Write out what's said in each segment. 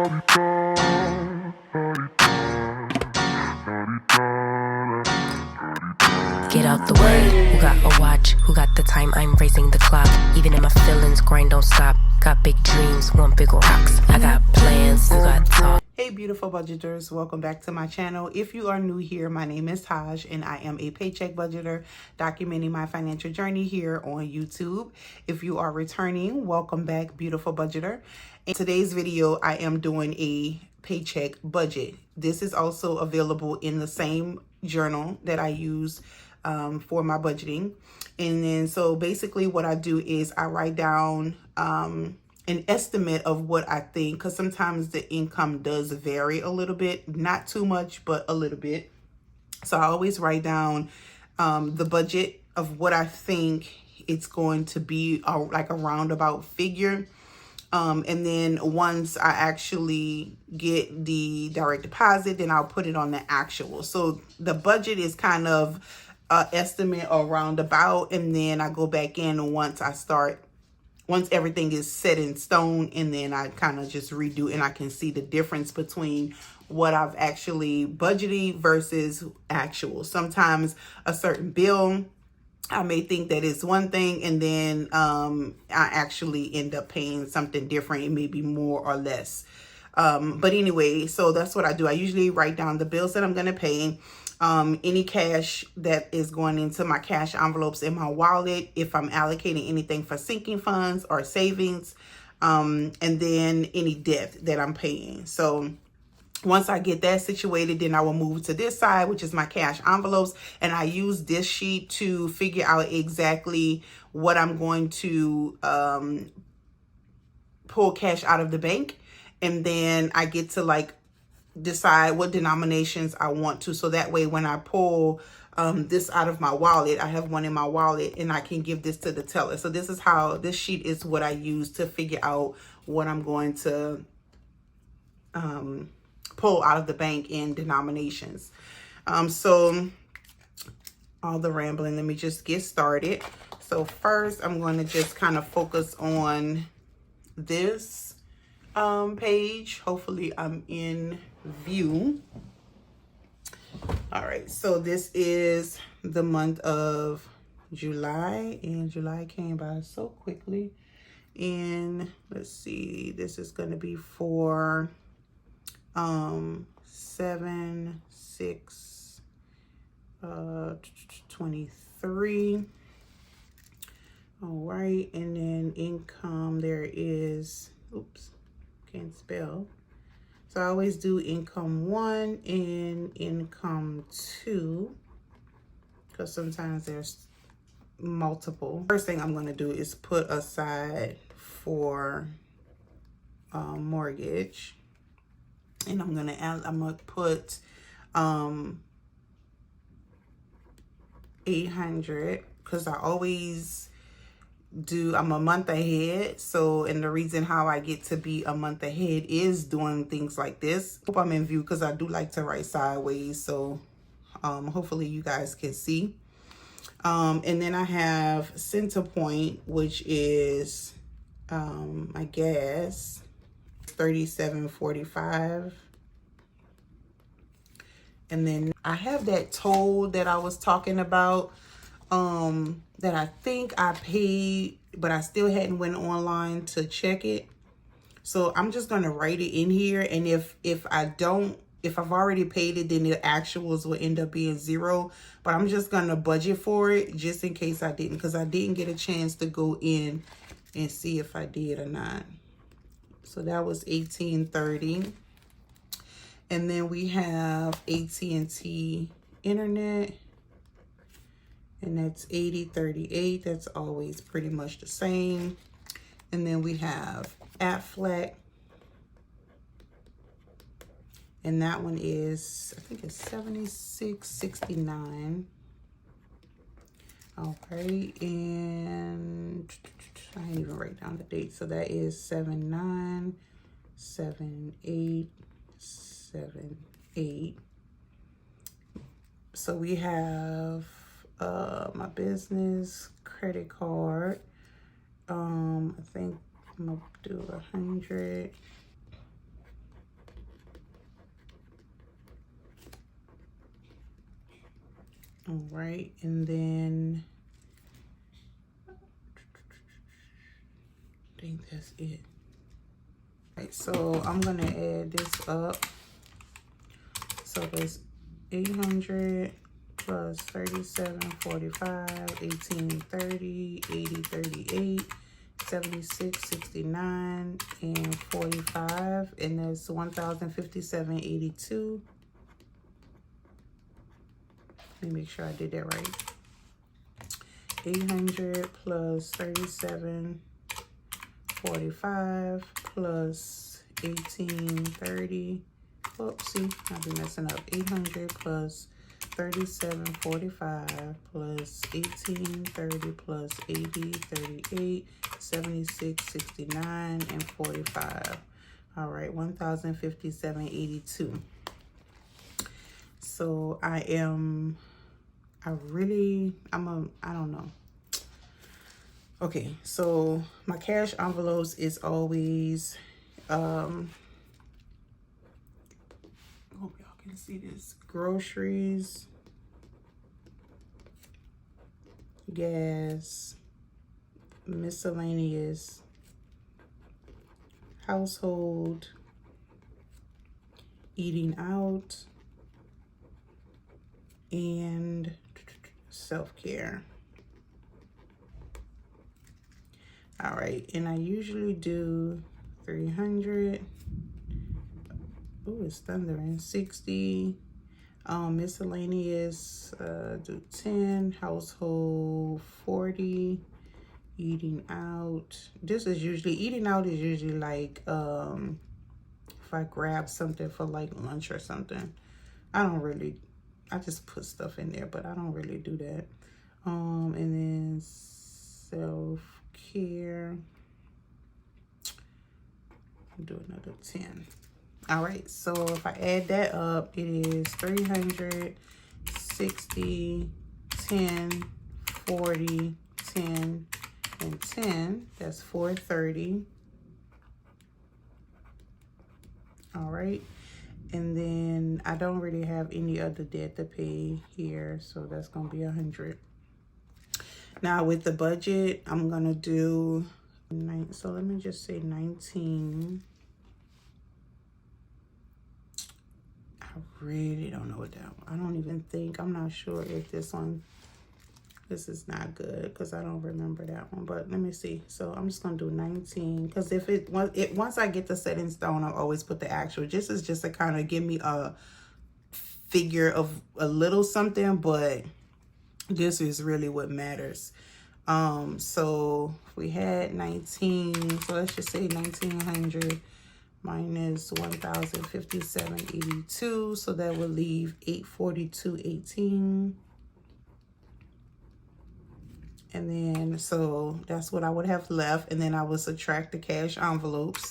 Get out the way. Who got a watch? Who got the time? I'm raising the clock. Even in my feelings, grind don't stop. Got big dreams, want bigger rocks. I got plans, you got talk. Hey beautiful budgeters, welcome back to my channel. If you are new here, my name is Taj and I am a paycheck budgeter documenting my financial journey here on YouTube. If you are returning, welcome back, beautiful budgeter. In today's video, I am doing a paycheck budget. This is also available in the same journal that I use for my budgeting. And then so basically what I do is I write down an estimate of what I think, because sometimes the income does vary a little bit, not too much, but a little bit. So I always write down the budget of what I think it's going to be, like a roundabout figure. And then once I actually get the direct deposit, then I'll put it on the actual. So the budget is kind of estimate or roundabout, and then I go back in once everything is set in stone, and then I kind of just redo, and I can see the difference between what I've actually budgeted versus actual. Sometimes a certain bill, I may think that it's one thing, and then I actually end up paying something different. It may be more or less. But anyway, so that's what I do. I usually write down the bills that I'm going to pay. Any cash that is going into my cash envelopes in my wallet, if I'm allocating anything for sinking funds or savings, and then any debt that I'm paying. So once I get that situated, then I will move to this side, which is my cash envelopes. And I use this sheet to figure out exactly what I'm going to pull cash out of the bank. And then I get to like decide what denominations I want to. So that way, when I pull this out of my wallet, I have one in my wallet and I can give this to the teller. So this is how this sheet is what I use to figure out what I'm going to pull out of the bank in denominations. So all the rambling, let me just get started. So first, I'm going to just kind of focus on this page. Hopefully I'm in view. All right, so this is the month of July, and July came by so quickly. And let's see, this is going to be for 7/6/23. All right, and then income, there is, oops, can't spell. So I always do income 1 and income 2, because sometimes there's multiple. First thing I'm going to do is put aside for mortgage, and I'm gonna put 800, because I always do, I'm a month ahead. So, and the reason how I get to be a month ahead is doing things like this. Hope I'm in view, because I do like to write sideways. So hopefully you guys can see. And then I have center point, which is I guess 37.45. And then I have that toll that I was talking about, that I think I paid, but I still hadn't went online to check it. So I'm just going to write it in here. And if I've already paid it, then the actuals will end up being 0. But I'm just going to budget for it just in case I didn't, because I didn't get a chance to go in and see if I did or not. So that was $18.30. And then we have AT&T internet, and that's $80.38. That's always pretty much the same. And then we have Aflac, and that one is, I think it's $76.69. All right, and I didn't even write down the date. So that is 797878. So we have my business credit card. I think I'm gonna do 100. All right, and then I think that's it. All right, so I'm gonna add this up. So that's 800 plus 37.45, 18.30, 80.38, 76.69, and 45, and that's 1,057.82. Let me make sure I did that right. 800 plus 37.45 plus 18.30. Oopsie, I'll be messing up. 800 plus 37.45 plus 18.30 plus 80.38, 76.69, and 45. All right, 1,057.82. So I don't know. Okay, so my cash envelopes is always, hope y'all can see this, groceries, gas, miscellaneous, household, eating out, and self-care. All right, and I usually do 300. Oh, it's thundering. 60. Miscellaneous, do 10. Household, 40. Eating out. Eating out is usually like, if I grab something for like lunch or something. I just put stuff in there, but I don't really do that. And then self-care, I'll do another 10. All right, so if I add that up, it is 300, 60, 10, 40, 10, and 10. That's 430. All right. And then I don't really have any other debt to pay here, so that's gonna be 100. Now with the budget, I'm gonna do so let me just say 19. I really don't know what that one. I'm not sure if this is not good because I don't remember that one, but let me see. So I'm just gonna do 19 because once I get the set in stone, I'll always put the actual. This is just to kind of give me a figure of a little something, but this is really what matters. So if we had 19, so let's just say 1900 minus 1,057.82, so that would leave 842.18. And then, so that's what I would have left. And then I would subtract the cash envelopes.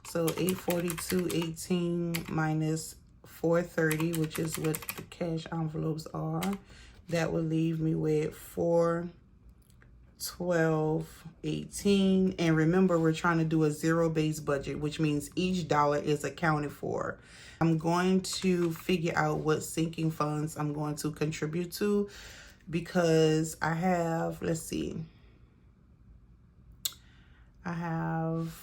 So 842.18 minus 430, which is what the cash envelopes are. That would leave me with 412.18. And remember, we're trying to do a zero-based budget, which means each dollar is accounted for. I'm going to figure out what sinking funds I'm going to contribute to, because I have, let's see, I have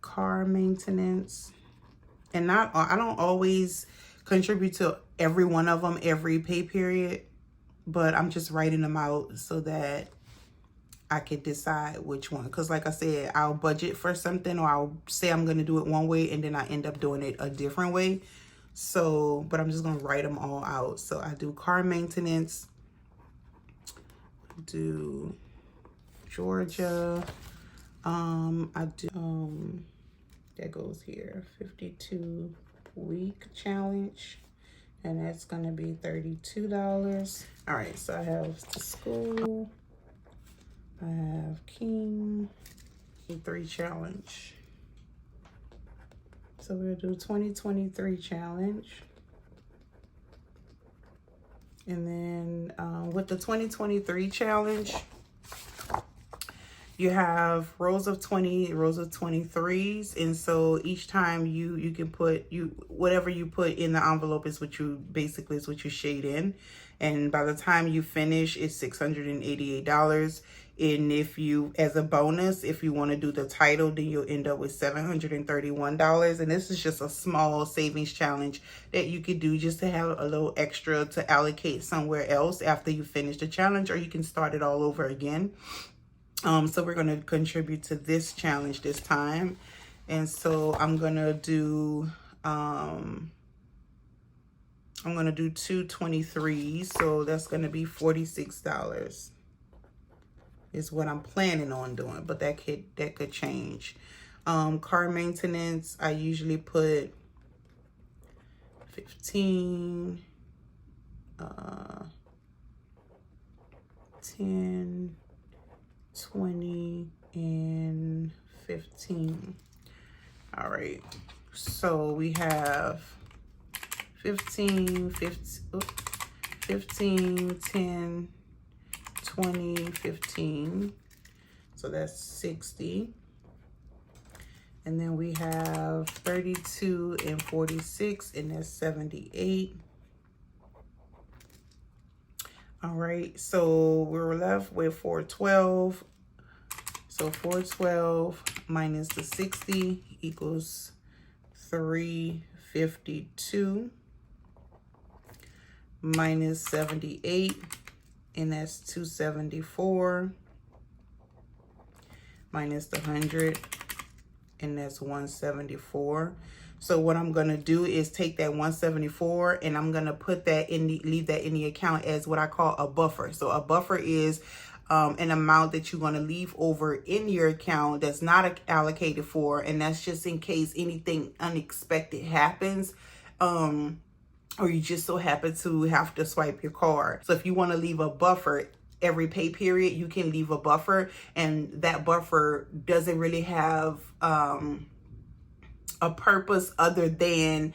car maintenance, and I don't always contribute to every one of them every pay period, but I'm just writing them out so that I could decide which one. Because like I said, I'll budget for something, or I'll say I'm going to do it one way and then I end up doing it a different way. So, but I'm just going to write them all out. So I do car maintenance, do Georgia, I do, that goes here, 52-week challenge, and that's going to be $32. All right, so I have the school, I have King, 3 challenge. So we'll do 2023 challenge. And then with the 2023 challenge, You have rows of 20, rows of 23s, and so each time you can put whatever you put in the envelope is what you basically is what you shade in, and by the time you finish, it's $688. And if you, as a bonus, if you want to do the title, then you'll end up with $731. And this is just a small savings challenge that you could do just to have a little extra to allocate somewhere else after you finish the challenge, or you can start it all over again. So we're going to contribute to this challenge this time. And so I'm going to do, two 23s. So that's going to be $46 is what I'm planning on doing, but that could change. Car maintenance, I usually put 15, 10, 20, and 15. All right, so we have 15, 10, 20, 15. So that's 60. And then we have 32 and 46, and that's 78. All right, so we're left with 412. So 412 minus the 60 equals 352 minus 78, and that's 274 minus the 100, and that's 174. So what I'm going to do is take that 174 and I'm going to put that in leave that in the account as what I call a buffer. So a buffer is an amount that you're going to leave over in your account that's not allocated for, and that's just in case anything unexpected happens, or you just so happen to have to swipe your card. So if you want to leave a buffer every pay period, you can leave a buffer, and that buffer doesn't really have a purpose other than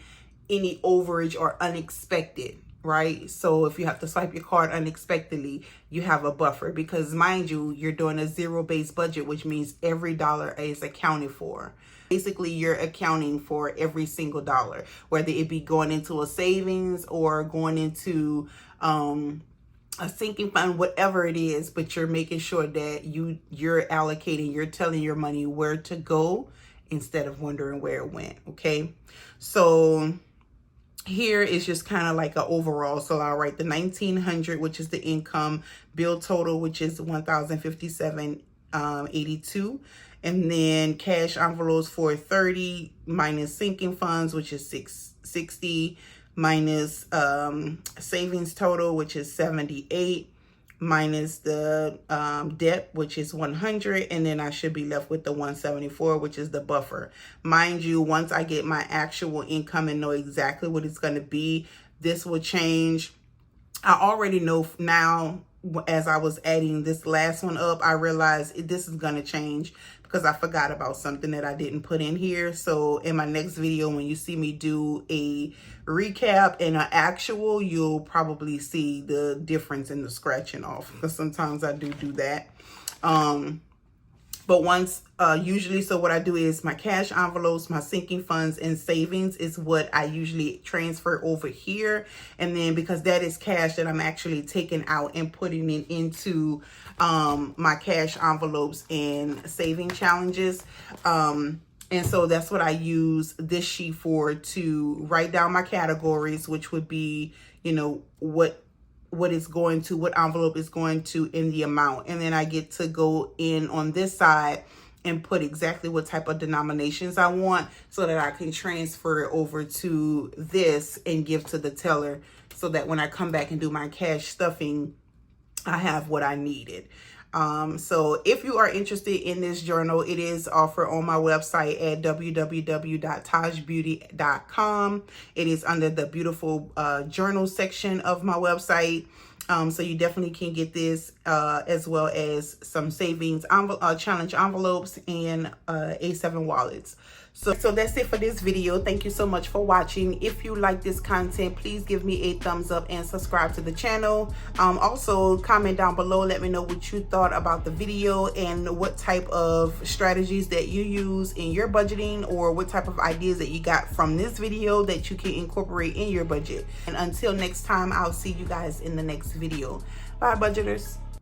any overage or unexpected, right? So if you have to swipe your card unexpectedly, you have a buffer, because mind you, you're doing a zero-based budget, which means every dollar is accounted for. Basically, you're accounting for every single dollar, whether it be going into a savings or going into a sinking fund, whatever it is, but you're making sure that you're allocating, you're telling your money where to go instead of wondering where it went. Okay, so here is just kind of like an overall. So I'll write the 1900, which is the income, bill total, which is 1057.82, and then cash envelopes for 30 minus sinking funds, which is 660, minus savings total, which is 78, minus the debt, which is 100, and then I should be left with the 174, which is the buffer. Mind you, once I get my actual income and know exactly what it's going to be, this will change. I already know now, as I was adding this last one up, I realized this is going to change because I forgot about something that I didn't put in here. So in my next video, when you see me do a recap and an actual, you'll probably see the difference in the scratching off, because sometimes I do that. But once, usually, so what I do is my cash envelopes, my sinking funds, and savings is what I usually transfer over here. And then because that is cash that I'm actually taking out and putting it into my cash envelopes and saving challenges. And so that's what I use this sheet for, to write down my categories, which would be, you know, what it's going to, what envelope is going to in the amount. And then I get to go in on this side and put exactly what type of denominations I want, so that I can transfer it over to this and give to the teller, so that when I come back and do my cash stuffing, I have what I needed. So if you are interested in this journal, it is offered on my website at www.tajbeauty.com. It is under the beautiful journal section of my website. So you definitely can get this, as well as some savings challenge envelopes and A7 wallets. So that's it for this video. Thank you so much for watching. If you like this content, please give me a thumbs up and subscribe to the channel. Also comment down below, let me know what you thought about the video and what type of strategies that you use in your budgeting, or what type of ideas that you got from this video that you can incorporate in your budget. And until next time, I'll see you guys in the next video. Bye, budgeters.